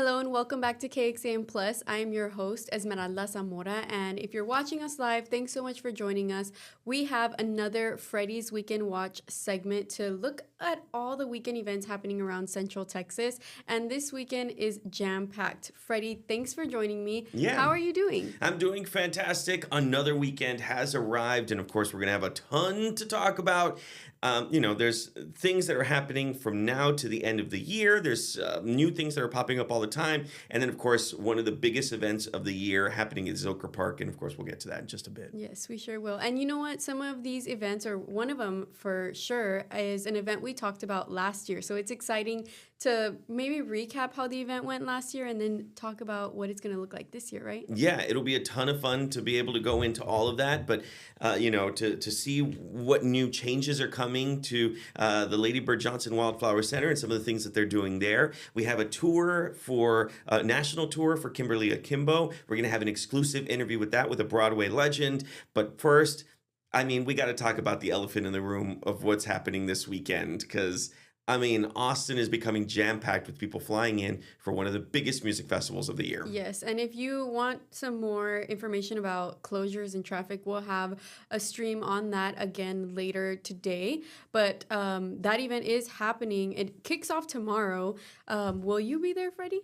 Hello and welcome back to KXAM Plus. I am your host, Esmeralda Zamora, and if you're watching us live, thanks so much for joining us. We have another Freddy's Weekend Watch segment to look at all the weekend events happening around Central Texas, and this weekend is jam-packed. Freddy, thanks for joining me. Yeah. How are you doing? I'm doing fantastic. Another weekend has arrived, and of course, we're going to have a ton to talk about. There's things that are happening from now to the end of the year. There's new things that are popping up all the time. And then, of course, one of the biggest events of the year happening at Zilker Park. And, of course, we'll get to that in just a bit. Yes, we sure will. And you know what? Some of these events, or one of them for sure, is an event we talked about last year. So it's exciting to maybe recap how the event went last year and then talk about what it's going to look like this year, right? Yeah, it'll be a ton of fun to be able to go into all of that. But, to see what new changes are coming to the Lady Bird Johnson Wildflower Center and some of the things that they're doing there. We have a tour for national tour for Kimberly Akimbo. We're going to have an exclusive interview with a Broadway legend. But first, we got to talk about the elephant in the room of what's happening this weekend because Austin is becoming jam-packed with people flying in for one of the biggest music festivals of the year. Yes, and if you want some more information about closures and traffic, we'll have a stream on that again later today. But that event is happening. It kicks off tomorrow. Will you be there, Freddie?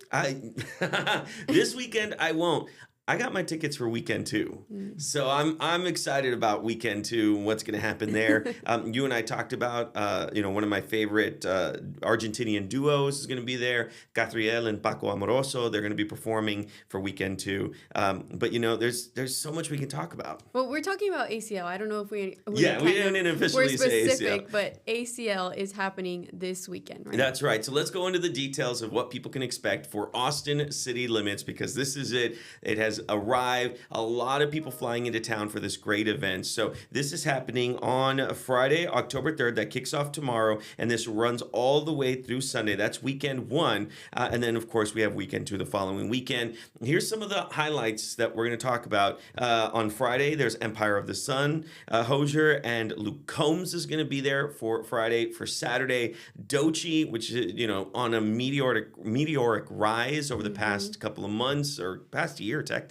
This weekend, I won't. I got my tickets for weekend 2. So I'm excited about weekend 2 and what's going to happen there. You and I talked about, one of my favorite Argentinian duos is going to be there. Catriel and Paco Amoroso, they're going to be performing for weekend 2. But, there's so much we can talk about. Well, we're talking about ACL. I don't know if we didn't officially say ACL. We're specific, but ACL is happening this weekend, right? That's right. So let's go into the details of what people can expect for Austin City Limits because this is it. It has arrived. A lot of people flying into town for this great event. So this is happening on Friday, October 3rd. That kicks off tomorrow, and this runs all the way through Sunday. That's weekend 1. And then, of course, we have weekend 2 the following weekend. Here's some of the highlights that we're going to talk about. On Friday, there's Empire of the Sun, Hosier, and Luke Combs is going to be there for Friday. For Saturday, Doechii, which is, on a meteoric rise over the past couple of months, or past year, technically.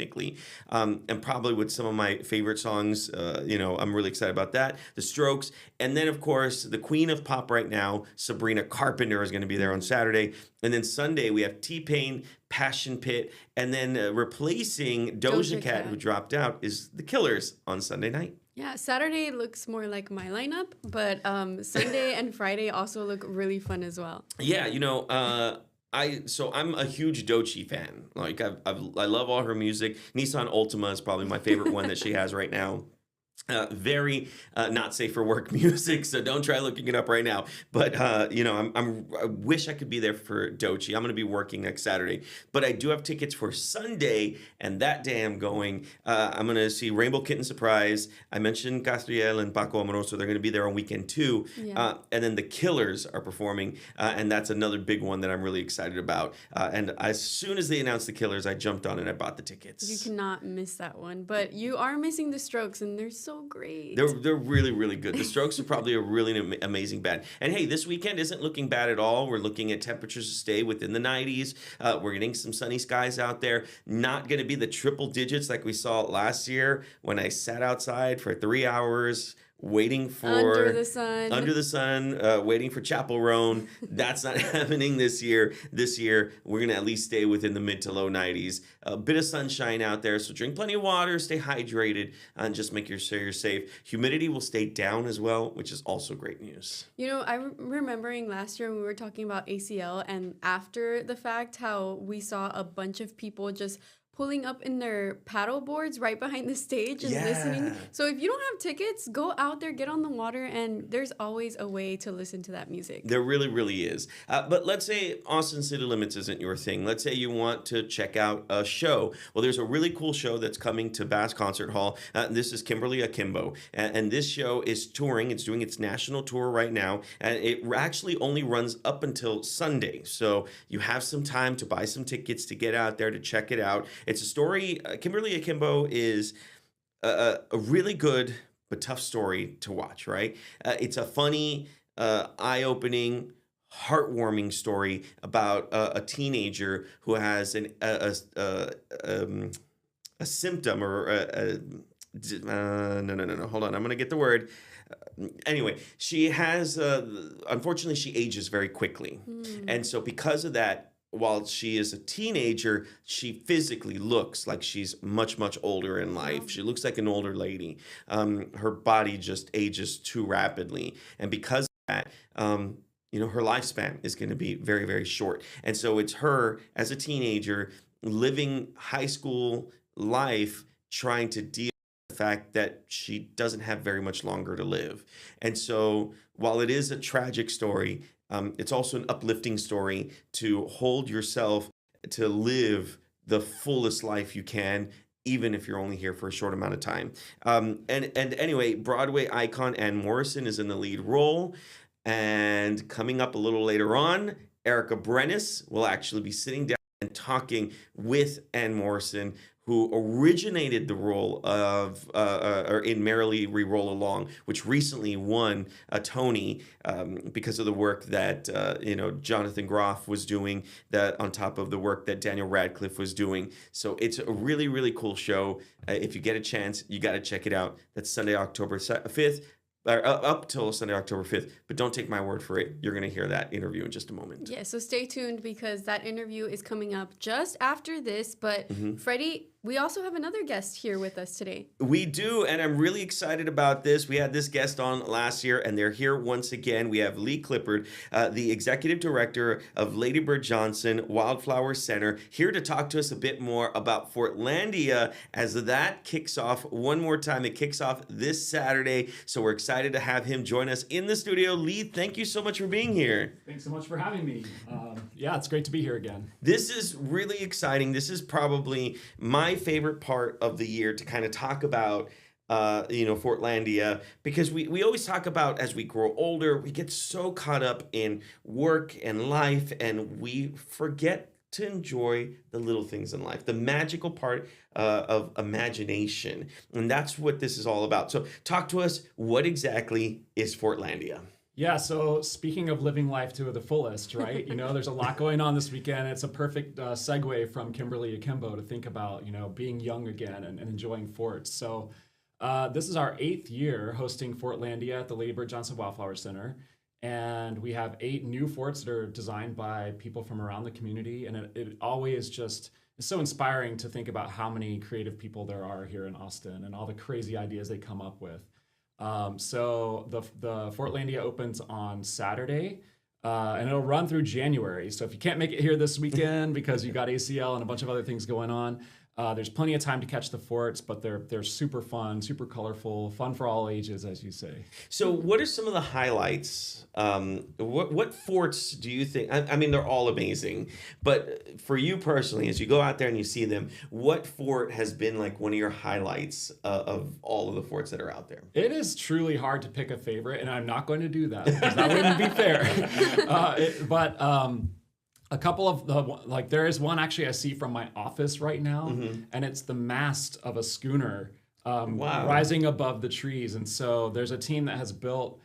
And probably with some of my favorite songs, I'm really excited about that. The Strokes. And then, of course, the queen of pop right now, Sabrina Carpenter, is going to be there on Saturday. And then Sunday, we have T-Pain, Passion Pit, and then replacing Doja Cat, who dropped out, is The Killers on Sunday night. Yeah, Saturday looks more like my lineup, but Sunday and Friday also look really fun as well. Yeah, I'm a huge Doechii fan. Like I love all her music. Nissan Altima is probably my favorite one that she has right now. Very not safe for work music, so don't try looking it up right now. But I wish I could be there for Doechii. I'm going to be working next Saturday, but I do have tickets for Sunday, and that day I'm going. I'm going to see Rainbow Kitten Surprise. I mentioned Castriel and Paco Amoroso. They're going to be there on weekend 2, and then the Killers are performing, and that's another big one that I'm really excited about. And as soon as they announced the Killers, I jumped on and I bought the tickets. You cannot miss that one, but you are missing the Strokes, and they're so great. They're really, really good. The Strokes are probably a really amazing band. And hey, this weekend isn't looking bad at all. We're looking at temperatures to stay within the 90s. We're getting some sunny skies out there. Not going to be the triple digits like we saw last year when I sat outside for 3 hours waiting for under the sun, waiting for Chapel Roan. That's not happening this year. This year, we're going to at least stay within the mid to low 90s. A bit of sunshine out there, so drink plenty of water, stay hydrated, and just make sure you're safe. Humidity will stay down as well, which is also great news. I'm remembering last year when we were talking about ACL, and after the fact, how we saw a bunch of people just pulling up in their paddle boards right behind the stage and listening. So if you don't have tickets, go out there, get on the water, and there's always a way to listen to that music. There really, really is. But let's say Austin City Limits isn't your thing. Let's say you want to check out a show. Well, there's a really cool show that's coming to Bass Concert Hall. This is Kimberly Akimbo. And this show is touring. It's doing its national tour right now. And it actually only runs up until Sunday. So you have some time to buy some tickets to get out there to check it out. It's a story. Kimberly Akimbo is a really good but tough story to watch, right? It's a funny, eye-opening, heartwarming story about a teenager who has a symptom or no, hold on, I'm gonna get the word. Anyway, she has unfortunately she ages very quickly, Mm. and so because of that, while she is a teenager, she physically looks like she's much older in life. Wow. She looks like an older lady. Her body just ages too rapidly, and because of that, her lifespan is going to be very short. And so it's her as a teenager living high school life, trying to deal with the fact that she doesn't have very much longer to live. And so while it is a tragic story, it's also an uplifting story to hold yourself to live the fullest life you can, even if you're only here for a short amount of time. And anyway, Broadway icon Ann Morrison is in the lead role. And coming up a little later on, Erica Brennis will actually be sitting down and talking with Ann Morrison, who originated the role of or in Merrily We Roll Along, which recently won a Tony because of the work that Jonathan Groff was doing, that on top of the work that Daniel Radcliffe was doing. So it's a really cool show. If you get a chance, you got to check it out. That's Sunday, October 5th. Or up till Sunday, October 5th. But don't take my word for it. You're going to hear that interview in just a moment. Yeah, so stay tuned because that interview is coming up just after this. But Freddie, we also have another guest here with us today. We do, and I'm really excited about this. We had this guest on last year, and they're here once again. We have Lee Clippard, the executive director of Lady Bird Johnson Wildflower Center, here to talk to us a bit more about Fortlandia as that kicks off one more time. It kicks off this Saturday, so we're excited to have him join us in the studio. Lee, thank you so much for being here. Thanks so much for having me. Yeah, it's great to be here again. This is really exciting. This is probably my favorite part of the year to kind of talk about Fortlandia, because we always talk about, as we grow older, we get so caught up in work and life, and we forget to enjoy the little things in life, the magical part of imagination. And that's what this is all about. So talk to us. What exactly is Fortlandia? Yeah, so speaking of living life to the fullest, right? There's a lot going on this weekend. It's a perfect segue from Kimberly Akimbo to think about, being young again and enjoying forts. So this is our 8th year hosting Fortlandia at the Lady Bird Johnson Wildflower Center. And we have 8 new forts that are designed by people from around the community. And it always just is so inspiring to think about how many creative people there are here in Austin and all the crazy ideas they come up with. So the Fortlandia opens on Saturday, and it'll run through January. So if you can't make it here this weekend because you got ACL and a bunch of other things going on, there's plenty of time to catch the forts, but they're super fun, super colorful, fun for all ages, as you say. So what are some of the highlights? What forts do you think? I mean, they're all amazing, but for you personally, as you go out there and you see them, what fort has been like one of your highlights of all of the forts that are out there? It is truly hard to pick a favorite, and I'm not going to do that because that wouldn't be fair. A couple of there is one actually I see from my office right now, and it's the mast of a schooner rising above the trees. And so there's a team that has built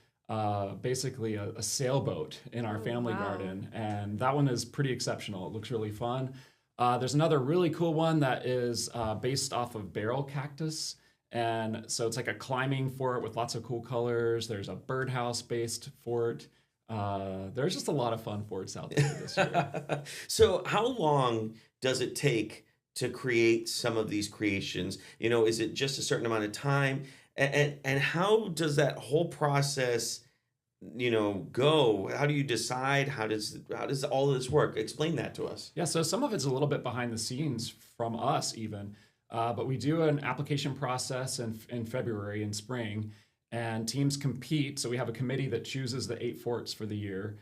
basically a sailboat in our family garden, and that one is pretty exceptional. It looks really fun. There's another really cool one that is based off of barrel cactus. And so it's like a climbing fort with lots of cool colors. There's a birdhouse-based fort. There's just a lot of fun forts out there this year. So how long does it take to create some of these creations? Is it just a certain amount of time? And how does that whole process, go? How do you decide? How does all of this work? Explain that to us. Yeah, so some of it's a little bit behind the scenes from us even. But we do an application process in February and spring. And teams compete. So we have a committee that chooses the 8 forts for the year.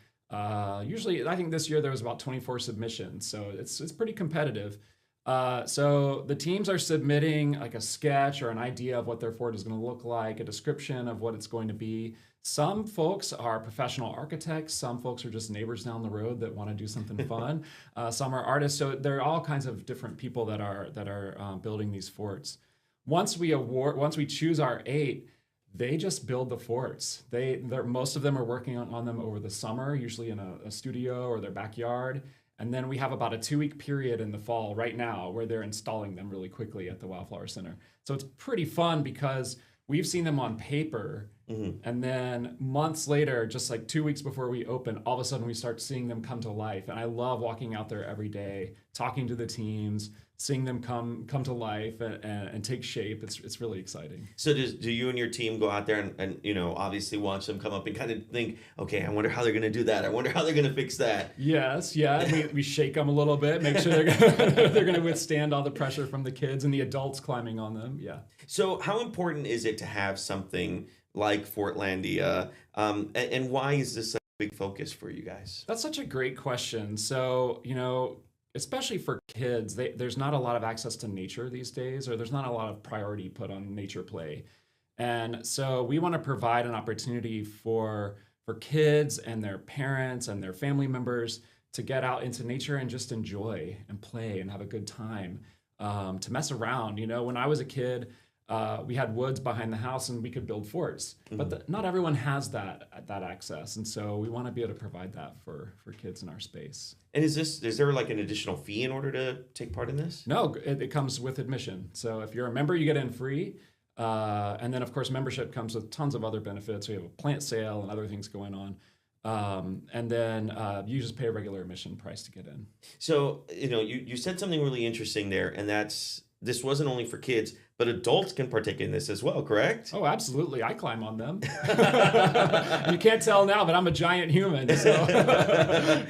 Usually, I think this year there was about 24 submissions. So it's pretty competitive. So the teams are submitting like a sketch or an idea of what their fort is going to look like, a description of what it's going to be. Some folks are professional architects. Some folks are just neighbors down the road that want to do something fun. Some are artists. So there are all kinds of different people that are building these forts. Once we choose our 8, They just build the forts. Most of them are working on them over the summer, usually in a studio or their backyard. And then we have about a 2-week period in the fall right now where they're installing them really quickly at the Wildflower Center. So it's pretty fun because we've seen them on paper. And then months later, just like 2 weeks before we open, all of a sudden we start seeing them come to life. And I love walking out there every day, talking to the teams, seeing them come to life and take shape. It's really exciting. So do you and your team go out there and obviously watch them come up and kind of think, okay, I wonder how they're going to do that. I wonder how they're going to fix that. Yes, yeah. We shake them a little bit, make sure they're going to withstand all the pressure from the kids and the adults climbing on them. Yeah. So how important is it to have something like Fortlandia, and why is this such a big focus for you guys? That's such a great question. So, especially for kids, there's not a lot of access to nature these days, or there's not a lot of priority put on nature play. And so we want to provide an opportunity for kids and their parents and their family members to get out into nature and just enjoy and play and have a good time, to mess around. When I was a kid, we had woods behind the house and we could build forts, but not everyone has that access. And so we want to be able to provide that for kids in our space. And is there like an additional fee in order to take part in this? No, it comes with admission. So if you're a member, you get in free. And then of course, membership comes with tons of other benefits. We have a plant sale and other things going on. And then you just pay a regular admission price to get in. So, you said something really interesting there, and this wasn't only for kids, but adults can partake in this as well, correct? Oh, absolutely. I climb on them. You can't tell now, but I'm a giant human. So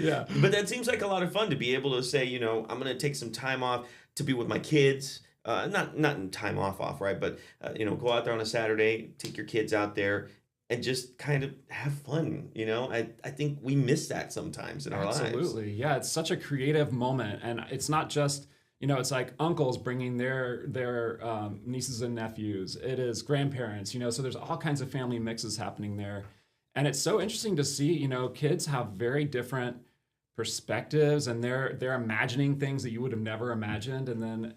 yeah. But that seems like a lot of fun to be able to say, I'm going to take some time off to be with my kids. Not in time off, right? But, go out there on a Saturday, take your kids out there and just kind of have fun. I think we miss that sometimes in our lives. Absolutely. Yeah. It's such a creative moment. And it's not just, it's like uncles bringing their nieces and nephews. It is grandparents, so there's all kinds of family mixes happening there. And it's so interesting to see, kids have very different perspectives and they're imagining things that you would have never imagined. And then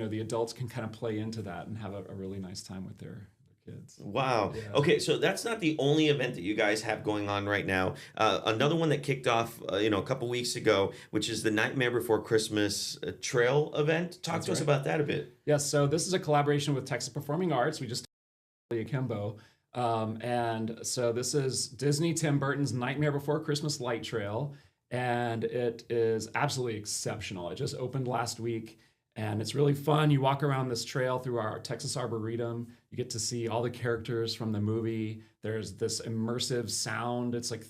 the adults can kind of play into that and have a really nice time with their kids. Wow. Yeah. Okay, so that's not the only event that you guys have going on right now. Another one that kicked off, a couple weeks ago, which is the Nightmare Before Christmas Trail event. Talk to us about that a bit. Yes, so this is a collaboration with Texas Performing Arts. We just Kimberly Akimbo. And so this is Disney Tim Burton's Nightmare Before Christmas Light Trail. And it is absolutely exceptional. It just opened last week. And it's really fun. You walk around this trail through our Texas Arboretum. You get to see all the characters from the movie. There's this immersive sound. It's like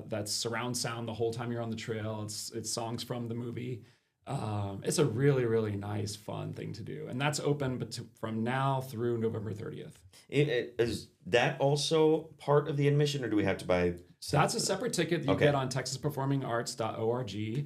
that surround sound the whole time you're on the trail. It's songs from the movie. It's a really, really nice, fun thing to do. And that's open from now through November 30th. Is that also part of the admission, or do we have to buy? That's a separate ticket that you get on texasperformingarts.org.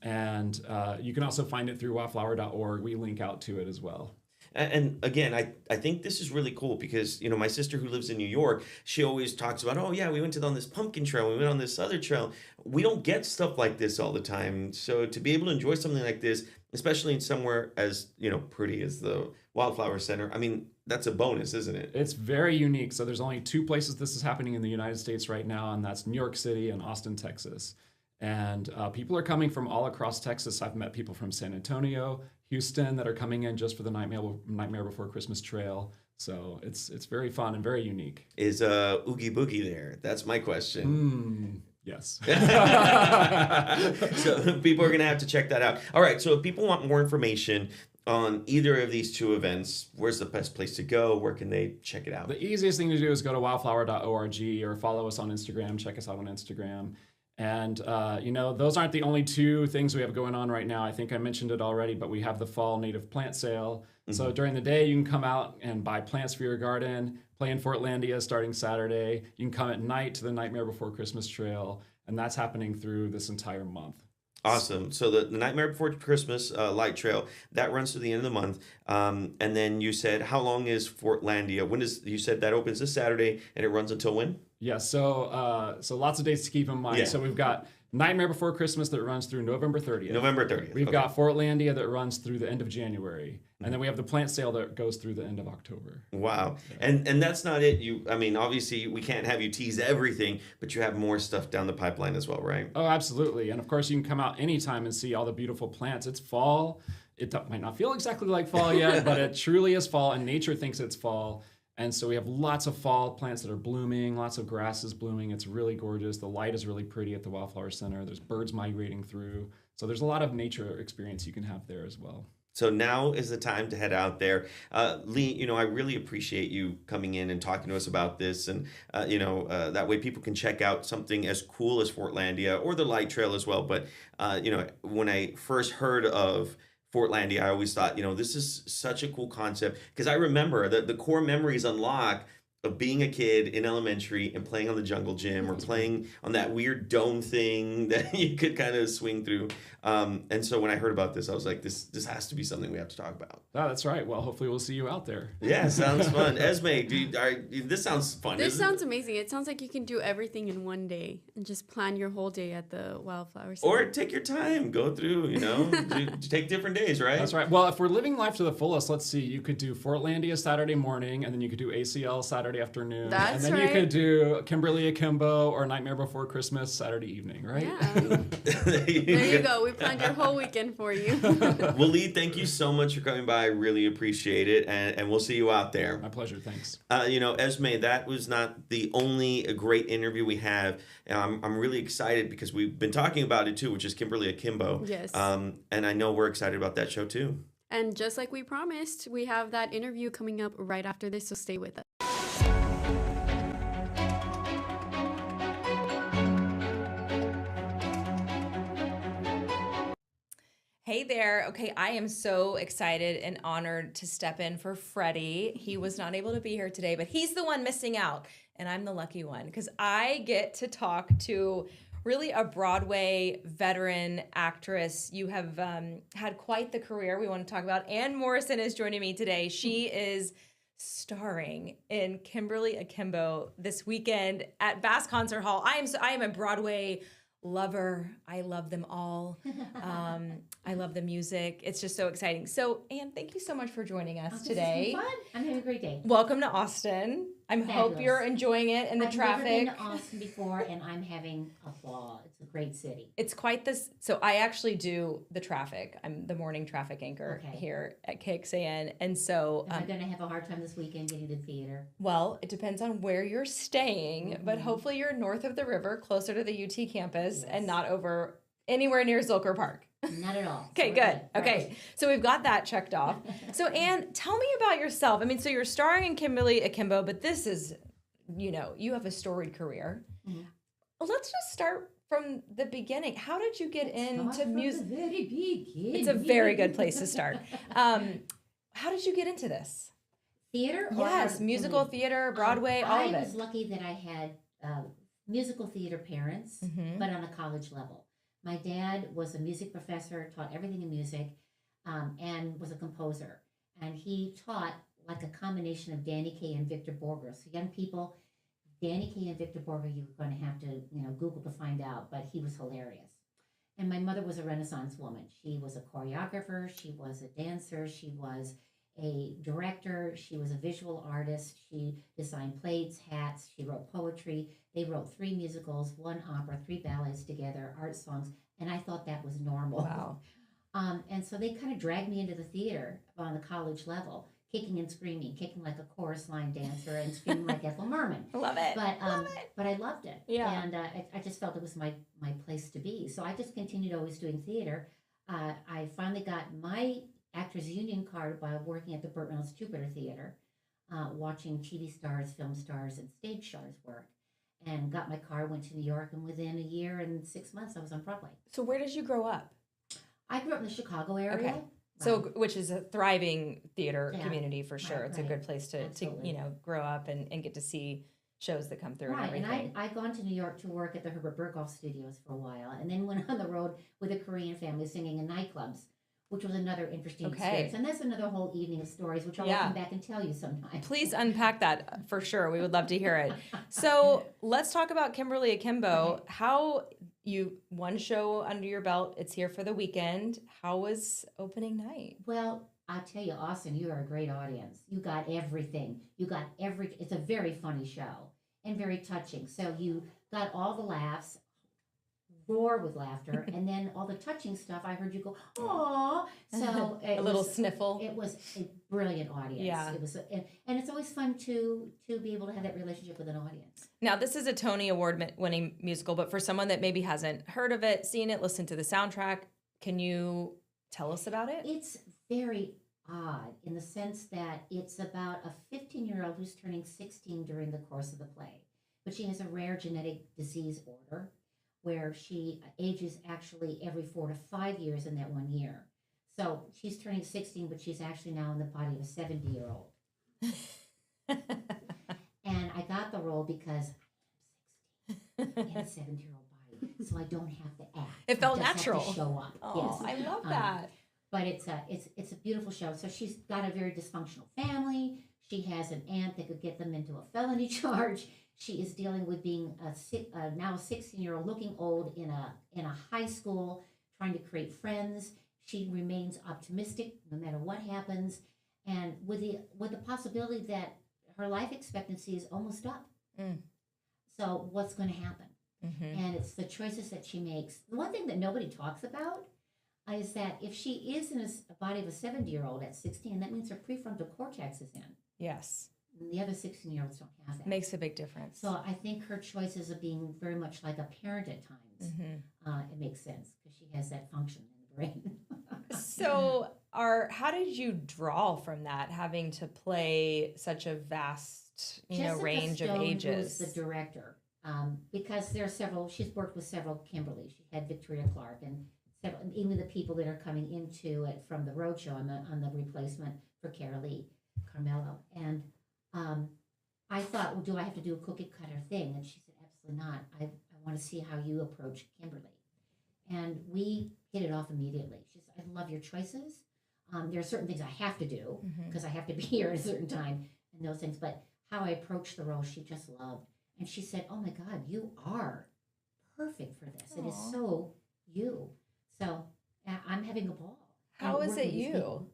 And you can also find it through wildflower.org. We link out to it as well. And again, I think this is really cool because, my sister who lives in New York, she always talks about, oh yeah, we went on this pumpkin trail, we went on this other trail. We don't get stuff like this all the time. So to be able to enjoy something like this, especially in somewhere as, pretty as the Wildflower Center, that's a bonus, isn't it? It's very unique. So there's only 2 places this is happening in the United States right now, and that's New York City and Austin, Texas. And people are coming from all across Texas. I've met people from San Antonio, Houston that are coming in just for the Nightmare Before Christmas Trail. So it's very fun and very unique. Is Oogie Boogie there? That's my question. Yes. So people are going to have to check that out. All right. So if people want more information on either of these 2 events, where's the best place to go? Where can they check it out? The easiest thing to do is go to wildflower.org or follow us on Instagram. Check us out on Instagram. And, those aren't the only 2 things we have going on right now. I think I mentioned it already, but we have the fall native plant sale. Mm-hmm. So during the day, you can come out and buy plants for your garden, play in Fortlandia starting Saturday. You can come at night to the Nightmare Before Christmas Trail, and that's happening through this entire month. Awesome. So the Nightmare Before Christmas Light Trail, that runs to the end of the month. And then you said, how long is Fortlandia? You said that opens this Saturday and it runs until when? Yeah, so lots of dates to keep in mind. Yeah. So we've got Nightmare Before Christmas that runs through November 30th. November 30th. We've got Fortlandia that runs through the end of January. And then we have the plant sale that goes through the end of October. Wow. And that's not it. I mean, obviously we can't have you tease everything, but you have more stuff down the pipeline as well, right? Oh, absolutely. And of course, you can come out anytime and see all the beautiful plants. It's fall. It might not feel exactly like fall yet, but it truly is fall, and nature thinks it's fall. And so we have lots of fall plants that are blooming, lots of grasses blooming. It's really gorgeous. The light is really pretty at the Wildflower Center. There's birds migrating through. So there's a lot of nature experience you can have there as well. So now is the time to head out there. Lee, I really appreciate you coming in and talking to us about this. And, that way people can check out something as cool as Fortlandia or the Light Trail as well. But, when I first heard of Fortlandia, I always thought, this is such a cool concept, because I remember that the core memories unlock of being a kid in elementary and playing on the jungle gym or playing on that weird dome thing that you could kind of swing through. And so when I heard about this, I was like, this has to be something we have to talk about. Oh, that's right. Well, hopefully we'll see you out there. Yeah, sounds fun. Esme, this sounds fun. This sounds amazing. It sounds like you can do everything in one day and just plan your whole day at the Wildflower Center. Or take your time, go through, take different days, right? That's right. Well, if we're living life to the fullest, let's see, you could do Fortlandia Saturday morning, and then you could do ACL Saturday afternoon. That's and then right. you could do Kimberly Akimbo or Nightmare Before Christmas Saturday evening, right? Yeah. There you go. We planned your whole weekend for you. Well, Lee, thank you so much for coming by. I really appreciate it. And we'll see you out there. My pleasure. Thanks. Esme, that was not the only great interview we have. I'm really excited because we've been talking about it too, which is Kimberly Akimbo. Yes. And I know we're excited about that show too. And just like we promised, we have that interview coming up right after this, so stay with us. Hey there. Okay, I am so excited and honored to step in for Freddy. He was not able to be here today, but he's the one missing out, and I'm the lucky one because I get to talk to really a Broadway veteran actress. You have had quite the career we want to talk about. Ann Morrison is joining me today. She is starring in Kimberly Akimbo this weekend at Bass Concert Hall. I am a Broadway lover. I love them all. I love the music. It's just so exciting. So, Anne, thank you so much for joining us today. Fun. I'm having a great day. Welcome to Austin. I hope you're enjoying it and the traffic. I've never been to Austin before, and I'm having a ball. It's a great city. It's quite this. So I actually do the traffic. I'm the morning traffic anchor here at KXAN. And so Am I going to have a hard time this weekend getting to the theater? Well, it depends on where you're staying, but hopefully you're north of the river, closer to the UT campus, and not over anywhere near Zilker Park. Not at all. Okay, good. Okay, so we've got that checked off. So, Anne, tell me about yourself. I mean, so you're starring in Kimberly Akimbo, but this is, you have a storied career. Mm-hmm. Well, let's just start from the beginning. How did you get into music? Very beginning. It's a very good place to start. How did you get into this? Theater? Yes, musical theater, Broadway, all of it. I was lucky that I had musical theater parents, but on a college level. My dad was a music professor, taught everything in music, and was a composer. And he taught like a combination of Danny Kaye and Victor Borger. So young people, Danny Kaye and Victor Borger, you were going to have to, Google to find out, but he was hilarious. And my mother was a Renaissance woman. She was a choreographer, she was a dancer, she was a director, she was a visual artist, she designed plates, hats, she wrote poetry. They wrote 3 musicals, 1 opera, 3 ballets together, art songs, and I thought that was normal. Wow. And so they kind of dragged me into the theater on the college level, kicking and screaming, kicking like a chorus line dancer and screaming like Ethel Merman. Love it. But I loved it. Yeah. And I just felt it was my place to be. So I just continued always doing theater. I finally got my Actors Union card while working at the Burt Reynolds Jupiter Theater, watching TV stars, film stars, and stage stars work. And got my card, went to New York, and within a year and 6 months, I was on Broadway. So where did you grow up? I grew up in the Chicago area. Okay. So, which is a thriving theater community for sure. Right, it's a good place to grow up and get to see shows that come through and everything. And I'd gone to New York to work at the Herbert Berghoff Studios for a while, and then went on the road with a Korean family singing in nightclubs, which was another interesting Okay. experience. And that's another whole evening of stories, which I'll come back and tell you sometime. Please unpack that for sure. We would love to hear it. So let's talk about Kimberly Akimbo. Okay. How you one show under your belt. It's here for the weekend. How was opening night? Well, I'll tell you, Austin, you are a great audience. You got everything. It's a very funny show and very touching. So you got all the laughs, roar with laughter, and then all the touching stuff. I heard you go, "Aw!" So A little sniffle. It was a brilliant audience. Yeah. It was, and it's always fun to be able to have that relationship with an audience. Now, this is a Tony Award-winning musical, but for someone that maybe hasn't heard of it, seen it, listened to the soundtrack, can you tell us about it? It's very odd in the sense that it's about a 15-year-old who's turning 16 during the course of the play, but she has a rare genetic disease order where she ages actually every 4 to 5 years in that 1 year. So she's turning 16, but she's actually now in the body of a 70-year-old. And I got the role because I'm 16 in a 70-year-old body, so I don't have to act. It felt I just natural. have to show up. Oh, Yes. I love that. But it's a beautiful show. So she's got a very dysfunctional family. She has an aunt that could get them into a felony charge. She is dealing with being now a 16-year-old, looking old in a high school, trying to create friends. She remains optimistic no matter what happens, and with the possibility that her life expectancy is almost up. So what's going to happen? Mm-hmm. And it's the choices that she makes. The one thing that nobody talks about is that if she is in a body of a 70-year-old at 16, that means her prefrontal cortex is in. Yes. And the other 16-year-olds don't have that. Makes a big difference. So I think her choices of being very much like a parent at times, it makes sense because she has that function in the brain. So, how did you draw from that, having to play such a vast, Jessica range Stone, of ages? who's the director, because there are several. She's worked with several Kimberly. She had Victoria Clark and several, even the people that are coming into it from the roadshow on the replacement for Carolee Carmelo. And I thought, well, do I have to do a cookie cutter thing? And she said, absolutely not. I want to see how you approach Kimberly. And we hit it off immediately. She said, I love your choices. There are certain things I have to do because I have to be here at a certain time and those things. But how I approached the role, she just loved. And she said, oh my God, you are perfect for this. It is so you. So I'm having a ball. How is it you?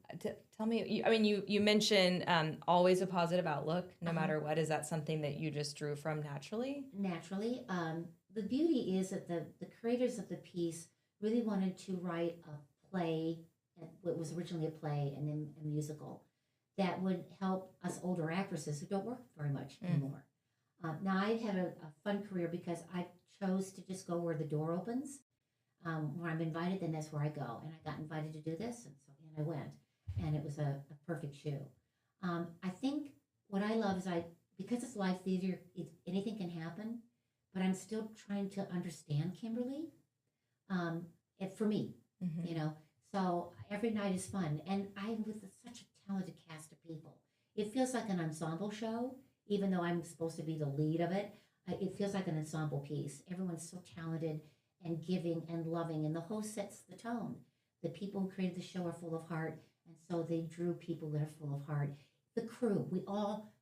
Tell me. You mentioned always a positive outlook, no matter what. Is that something that you just drew from naturally? Naturally. The beauty is that the creators of the piece really wanted to write a play, what was originally a play and then a musical, that would help us older actresses who don't work very much anymore. Now, I've had a fun career because I chose to just go where the door opens. Where I'm invited, then that's where I go. And I got invited to do this, and so I went. And it was a perfect shoe. I think what I love is because it's live theater, anything can happen, but I'm still trying to understand Kimberly. For me, So every night is fun, and I'm with such a talented cast of people. It feels like an ensemble show, even though I'm supposed to be the lead of it. It feels like an ensemble piece. Everyone's so talented and giving and loving, and the host sets the tone. The people who created the show are full of heart, and so they drew people that are full of heart. The crew, we all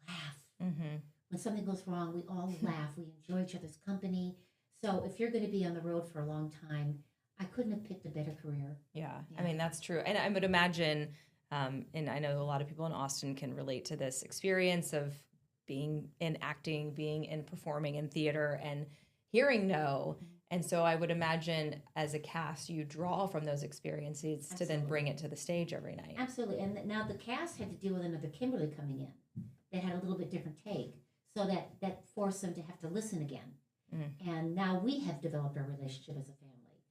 laugh. When something goes wrong, we all laugh. We enjoy each other's company. So if you're going to be on the road for a long time, I couldn't have picked a better career. Yeah. I mean, that's true. And I would imagine, and I know a lot of people in Austin can relate to this experience of being in acting, being in performing in theater, and hearing no. And so I would imagine as a cast, you draw from those experiences to then bring it to the stage every night. Absolutely. And now the cast had to deal with another Kimberly coming in. They had a little bit different take. So that forced them to have to listen again. And now we have developed our relationship as a family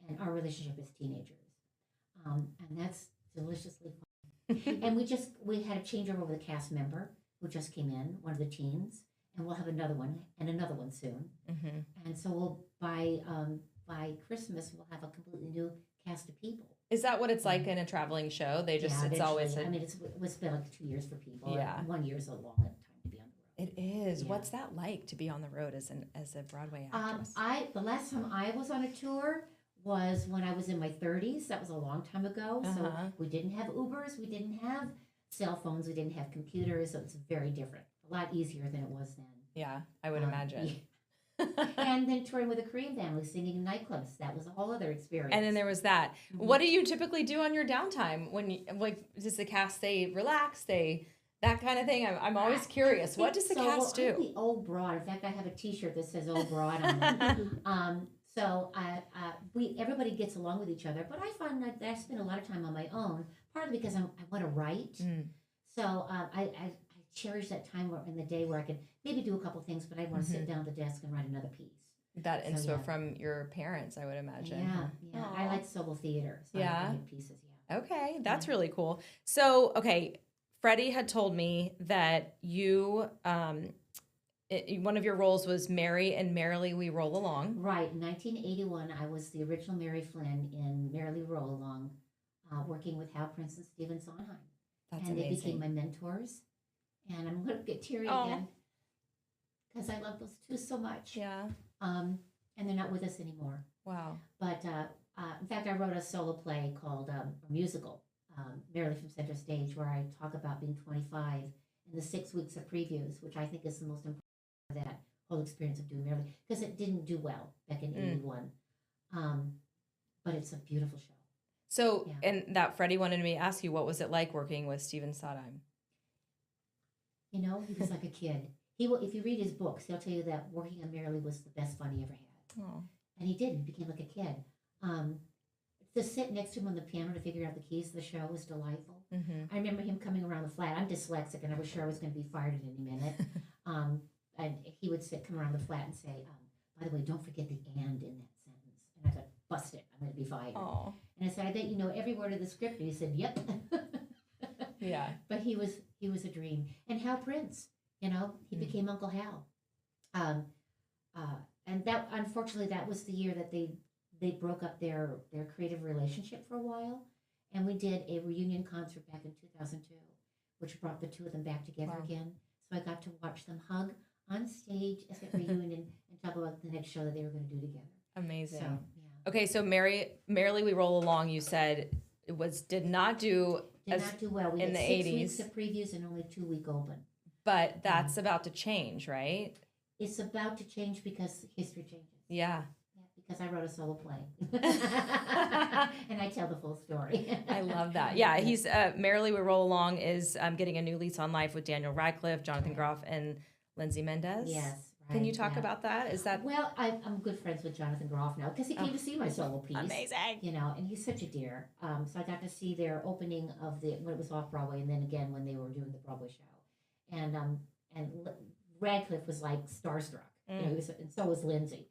and our relationship as teenagers. And that's deliciously fun. And we had a changeover with a cast member who just came in, one of the teens. And we'll have another one and another one soon. And so we'll by Christmas we'll have a completely new cast of people. Is that what it's like in a traveling show? It's always. It's been like 2 years for people. Yeah, 1 year is a long time to be on the road. It is. Yeah. What's that like to be on the road as a Broadway actress? The last time I was on a tour was when I was in my 30s. That was a long time ago. So we didn't have Ubers, we didn't have cell phones, we didn't have computers. So it's very different, a lot easier than it was then. Yeah, I would imagine. And then touring with a Korean family, singing in nightclubs. That was a whole other experience. And then there was that. What do you typically do on your downtime? When you, like, does the cast say relax, that kind of thing? I'm always curious. What does the cast do? I'm the old broad. In fact, I have a T-shirt that says "old broad" on it. So everybody gets along with each other, but I find that I spend a lot of time on my own, partly because I want to write. So I cherish that time in the day where I can maybe do a couple things, but I want to sit down at the desk and write another piece. That inspo from your parents, I would imagine. Yeah. Aww. I like solo theater. So I write pieces. Yeah. Okay, that's really cool. So, Freddie had told me that you, one of your roles was Mary and Merrily We Roll Along. Right. In 1981, I was the original Mary Flynn in Merrily We Roll Along, working with Hal Prince and Stephen Sondheim. That's and amazing. They became my mentors. And I'm going to get teary again because I love those two so much. Yeah. And they're not with us anymore. Wow. But in fact, I wrote a solo play called a musical, Merrily from Center Stage, where I talk about being 25 in the 6 weeks of previews, which I think is the most important of that whole experience of doing Merrily, because it didn't do well back in 81. But it's a beautiful show. So, and that Freddie wanted me to ask you, what was it like working with Stephen Sondheim? You know, he was like a kid. He will, if you read his books, he'll tell you that working on Merrily was the best fun he ever had. Oh. And he did. He became like a kid. To sit next to him on the piano to figure out the keys to the show was delightful. I remember him coming around the flat. I'm dyslexic, and I was sure I was going to be fired at any minute. And he would come around the flat and say, by the way, don't forget the "and" in that sentence. And I thought, bust it. I'm going to be fired. Oh. And I said, I bet you know every word of the script. And he said, yep. Yeah. But he was a dream. And Hal Prince, you know, he became Uncle Hal. And that, unfortunately, that was the year that they broke up their creative relationship for a while. And we did a reunion concert back in 2002, which brought the two of them back together again. So I got to watch them hug on stage as a reunion and talk about the next show that they were going to do together. Amazing. So, yeah. Okay, so Merrily We Roll Along, you said it did not do well. We in had the 6 80s. weeks of previews and only 2-week open. But that's about to change, right? It's about to change because history changes. Yeah. Because I wrote a solo play. And I tell the full story. I love that. Yeah, he's Merrily We Roll Along is getting a new lease on life with Daniel Radcliffe, Jonathan Groff, and Lindsay Mendez. Yes. Can you talk about that? Is that well? I'm good friends with Jonathan Groff now because he came to see my solo piece. Amazing. You know, and he's such a dear. So I got to see their opening of when it was off Broadway, and then again when they were doing the Broadway show. And Radcliffe was like starstruck. You know, and so was Lindsay.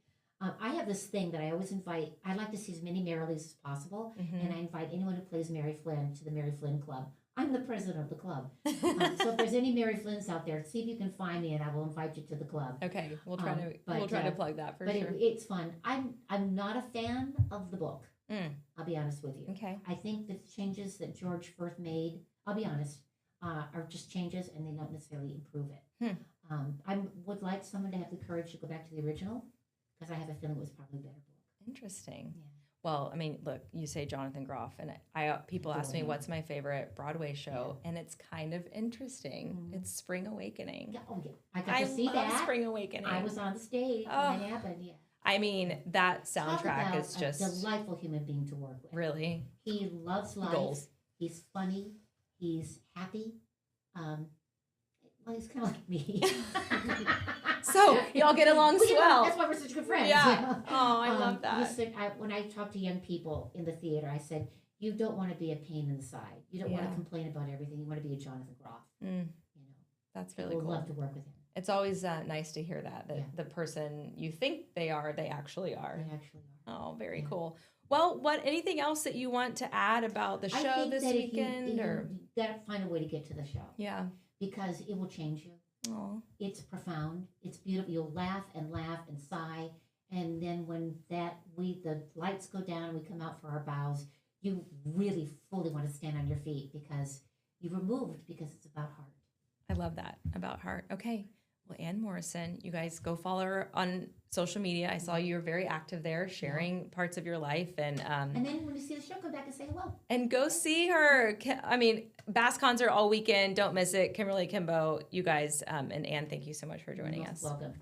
I have this thing that I always invite. I like to see as many Merrilies as possible, and I invite anyone who plays Mary Flynn to the Mary Flynn Club. I'm the president of the club. So if there's any Mary Flynns out there, see if you can find me, and I will invite you to the club. Okay, we'll try to plug that for sure. It's fun. I'm not a fan of the book. I'll be honest with you. Okay. I think the changes that George Firth made, I'll be honest, are just changes, and they don't necessarily improve it. I would like someone to have the courage to go back to the original, because I have a feeling it was probably a better book. Interesting. Yeah. Well, I mean, look, you say Jonathan Groff, and people ask me what's my favorite Broadway show, and it's kind of interesting. It's Spring Awakening. Yeah, I got to see that. Spring Awakening. I was on the stage when that happened. Yeah. I mean, that soundtrack is just a delightful human being to work with. Really. He loves life. Goals. He's funny. He's happy. Well, he's kind of like me. So y'all get along swell. That's why we're such good friends. Yeah. Oh, I love that. When I talk to young people in the theater, I said, you don't want to be a pain in the side. You don't want to complain about everything. You want to be a Jonathan Groff. You know, that's really cool. We'd love to work with him. It's always nice to hear that the person you think they are, they actually are. They actually are. Oh, very cool. Well, anything else that you want to add about the show this weekend? You got to find a way to get to the show. Yeah. Because it will change you. Oh. It's profound. It's beautiful. You'll laugh and sigh. And then when the lights go down and we come out for our bows, you really fully want to stand on your feet because you're moved because it's about heart. I love that, about heart. Okay. Well, Ann Morrison, you guys go follow her on social media. I saw you were very active there, sharing parts of your life, and then when you see the show, come back and say hello. and go see her. I mean, Bass concert all weekend. Don't miss it. Kimberly Akimbo, you guys, and Ann, thank you so much for joining us. Welcome.